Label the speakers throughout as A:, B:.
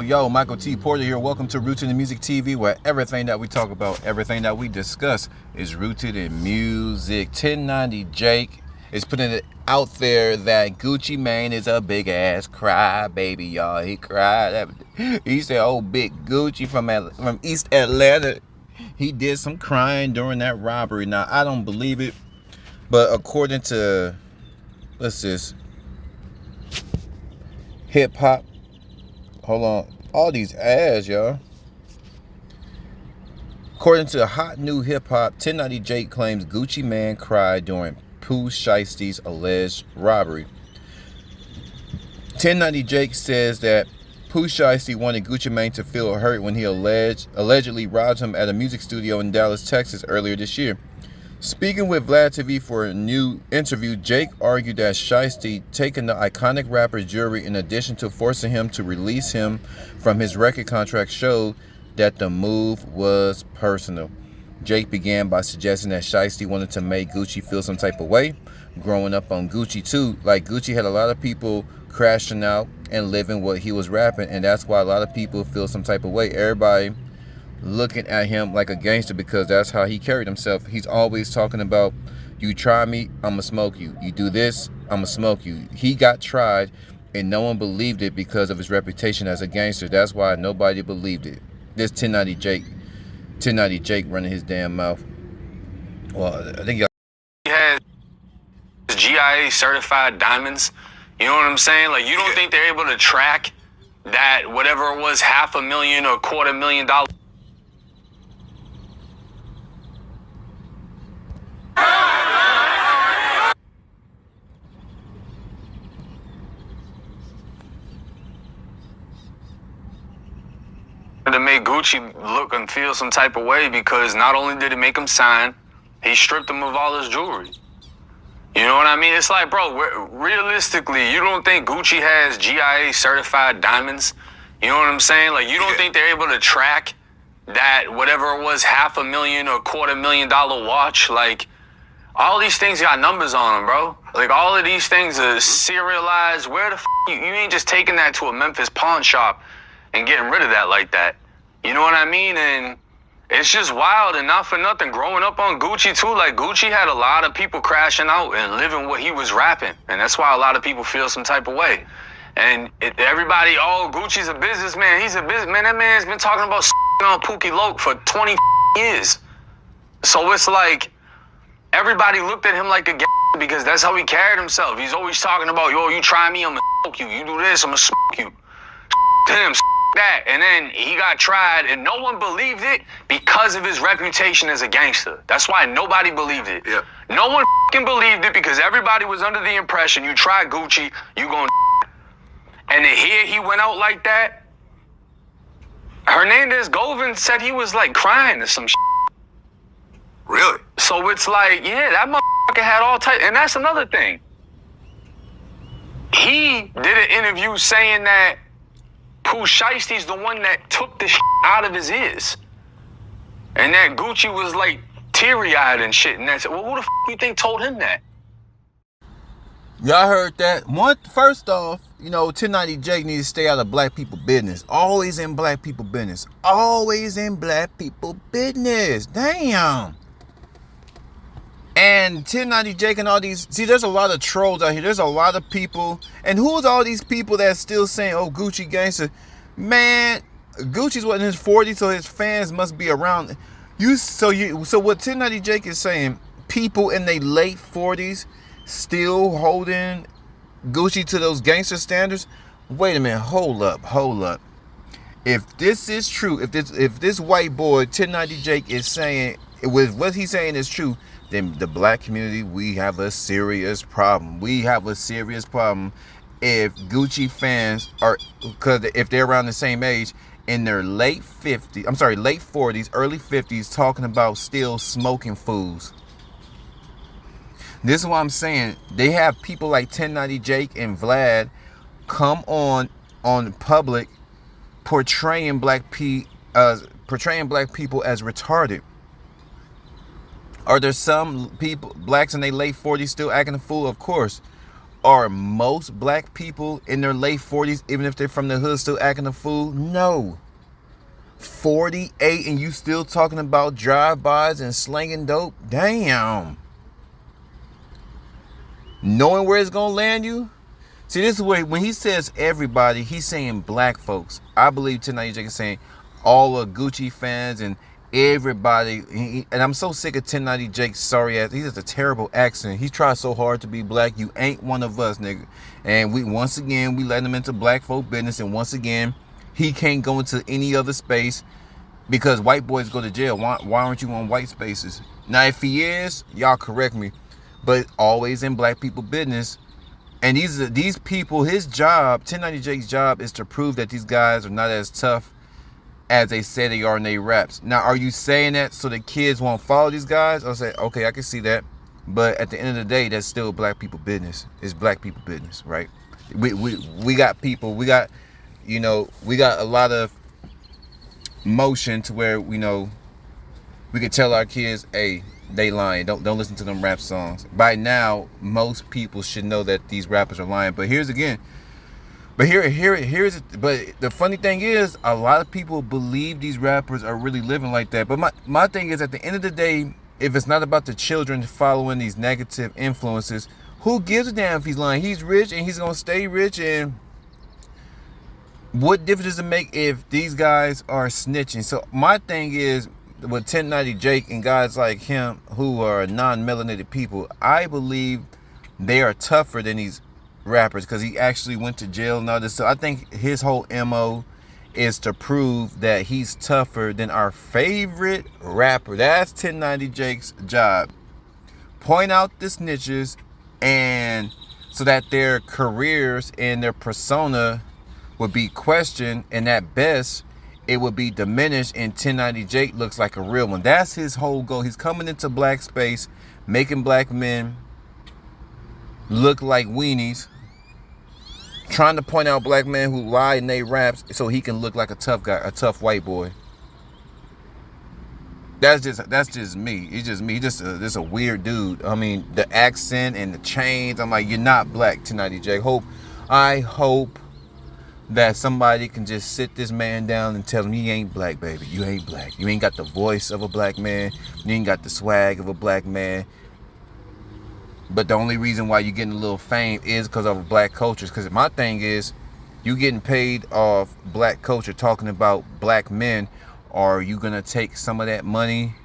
A: Yo, Michael T. Porter here. Welcome to Rooted in Music TV, where everything that we talk about, everything that we discuss is rooted in music. 1090 Jake is putting it out there that Gucci Mane is a big ass cry baby, y'all. He cried. He said, oh, big Gucci from East Atlanta. He did some crying during that robbery. Now, I don't believe it, but according to, what's this? Hip hop. Hold on. All these ads, y'all. According to Hot New Hip Hop, 1090 Jake claims Gucci Mane cried during Pooh Shiesty's alleged robbery. 1090 Jake says that Pooh Shiesty wanted Gucci Mane to feel hurt when he allegedly robbed him at a music studio in Dallas, Texas earlier this year. Speaking with Vlad TV for a new interview, Jake argued that Shiesty taken the iconic rapper's jewelry in addition to forcing him to release him from his record contract showed that the move was personal. Jake began by suggesting that Shiesty wanted to make Gucci feel some type of way. Growing up on Gucci too, like Gucci had a lot of people crashing out and living what he was rapping, and that's why a lot of people feel some type of way. Everybody looking at him like a gangster because that's how he carried himself. He's always talking about, you try me, I'ma smoke you. You do this, I'ma smoke you. He got tried and no one believed it because of his reputation as a gangster. That's why nobody believed it. This 1090 Jake running his damn mouth. Well, I think
B: he has GIA certified diamonds. You know what I'm saying? Like, you don't think they're able to track that whatever it was, $500,000 or $250,000 to make Gucci look and feel some type of way, because not only did it make him sign, he stripped him of all his jewelry. You know what I mean? It's like, bro, realistically, you don't think Gucci has GIA certified diamonds? You know what I'm saying? Like, you don't think they're able to track that whatever it was, $500,000 or $250,000 watch? Like, all these things got numbers on them, bro. Like, all of these things are serialized. Where the you ain't just taking that to a Memphis pawn shop and getting rid of that like that. You know what I mean? And it's just wild. And not for nothing, growing up on Gucci too, like, Gucci had a lot of people crashing out and living what he was rapping. And that's why a lot of people feel some type of way. And everybody, oh, Gucci's a businessman. He's a businessman. That man's been talking about on Pookie Loke for 20 years. So it's like, everybody looked at him like a gangster because that's how he carried himself. He's always talking about, yo, you try me, I'ma smoke you. You do this, I'ma smoke you. Him, that. And then he got tried and no one believed it because of his reputation as a gangster. That's why nobody believed it. Yeah. No one believed it because everybody was under the impression you try Gucci, you gonna and then here he went out like that. Hernandez Govan said he was like crying or some shit.
C: Really?
B: So it's like, yeah, that motherfucker had all type. And that's another thing. He did an interview saying that Pooh Shiesty's the one that took the shit out of his ears. And that Gucci was like teary-eyed and shit. And that's, well, who the f*** you think told him that?
A: Y'all heard that? First off, you know, 1090 Jake needs to stay out of black people business. Always in black people business. Always in black people business. Damn. And 1090 Jake and all these, see, there's a lot of trolls out here. There's a lot of people. And who's all these people that's still saying, oh, Gucci gangster? Man, Gucci's what, in his 40s, so his fans must be around. So what 1090 Jake is saying, people in their late 40s still holding Gucci to those gangster standards. Wait a minute, hold up. If this is true, if this white boy 1090 Jake is saying, with what he's saying is true, then the black community, we have a serious problem. We have a serious problem if Gucci fans are, because if they're around the same age, in their late 40s, early 50s, talking about still smoking fools. This is what I'm saying. They have people like 1090 Jake and Vlad come on public portraying black people as retarded. Are there some people, blacks in their late 40s, still acting a fool? Of course. Are most black people in their late 40s, even if they're from the hood, still acting a fool? No. 48 and you still talking about drive-bys and slanging dope? Damn. Knowing where it's gonna land you? See, this is where, when he says everybody, he's saying black folks. I believe tonight Jake is saying all the Gucci fans and everybody. And I'm so sick of 1090 Jake's sorry ass. He has a terrible accent. He tries so hard to be black. You ain't one of us, nigga. And we let him into black folk business. And once again, he can't go into any other space because white boys go to jail. Why aren't you on white spaces? Now, if he is, y'all correct me. But always in black people business. And these people, his job, 1090 Jake's job is to prove that these guys are not as tough as they say they are in their raps. Now, are you saying that so the kids won't follow these guys? I'll say, okay, I can see that. But at the end of the day, that's still black people business. It's black people business, right? We got people, we got a lot of motion to where, we can tell our kids, hey, they lying. Don't listen to them rap songs. By now, most people should know that these rappers are lying. But here's again. But but the funny thing is, a lot of people believe these rappers are really living like that. But my thing is, at the end of the day, if it's not about the children following these negative influences, who gives a damn if he's lying? He's rich and he's gonna stay rich. And what difference does it make if these guys are snitching? So my thing is, with 1090 Jake and guys like him who are non-melanated people, I believe they are tougher than these rappers because he actually went to jail and all this. So I think his whole MO is to prove that he's tougher than our favorite rapper. That's 1090 Jake's job. Point out the snitches, and so that their careers and their persona would be questioned, and at best it would be diminished, and 1090 Jake looks like a real one. That's his whole goal. He's coming into black space, making black men look like weenies, trying to point out black men who lie in their raps so he can look like a tough guy, a tough white boy. That's just me. It's just me. Just a weird dude. I mean, the accent and the chains. I'm like, you're not black, 1090 Jake. I hope that somebody can just sit this man down and tell him he ain't black, baby. You ain't black. You ain't got the voice of a black man. You ain't got the swag of a black man. But the only reason why you're getting a little fame is because of black culture. Because my thing is, you getting paid off black culture talking about black men. Are you going to take some of that money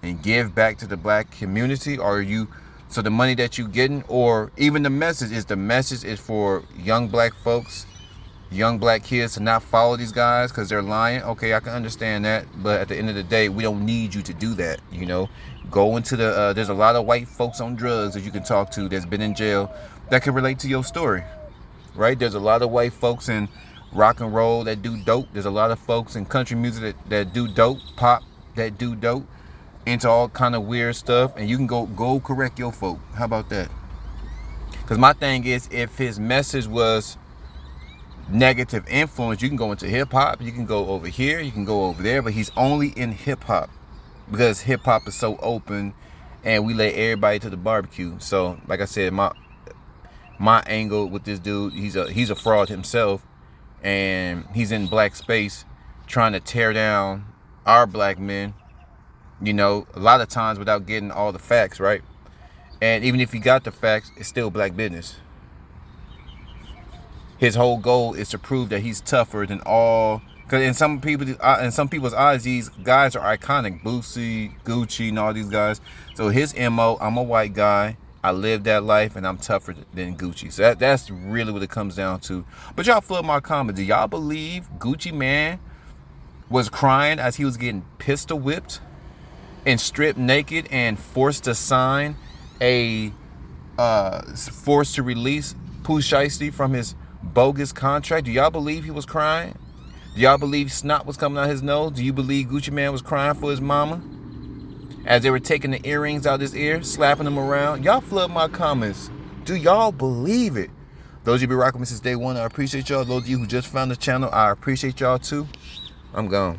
A: and give back to the black community? Or are you... So the money that you getting, or even the message is for young black folks, young black kids to not follow these guys because they're lying. Okay, I can understand that, but at the end of the day, we don't need you to do that. Go into the there's a lot of white folks on drugs that you can talk to that's been in jail that can relate to your story, right? There's a lot of white folks in rock and roll that do dope. There's a lot of folks in country music that do dope, pop that do dope, into all kind of weird stuff, and you can go correct your folk. How about that? Because my thing is, if his message was negative influence, you can go into hip-hop, you can go over here, you can go over there, but he's only in hip-hop because hip-hop is so open and we let everybody to the barbecue. So like I said, my angle with this dude, he's a fraud himself, and he's in black space trying to tear down our black men, a lot of times without getting all the facts, right? And even if he got the facts, it's still black business. His whole goal is to prove that he's tougher than all. Because in some people's eyes, these guys are iconic. Boosie, Gucci, and all these guys. So his MO, I'm a white guy. I live that life, and I'm tougher than Gucci. So that's really what it comes down to. But y'all flood my comments. Do y'all believe Gucci Man was crying as he was getting pistol whipped and stripped naked and forced to sign forced to release Pooh Shiesty from his bogus contract? Do y'all believe he was crying? Do y'all believe snot was coming out his nose? Do you believe Gucci Man was crying for his mama? as they were taking the earrings out of his ear, slapping them around. Y'all flood my comments. Do y'all believe it? Those of you been rocking me since day one, I appreciate y'all. Those of you who just found the channel, I appreciate y'all too. I'm gone.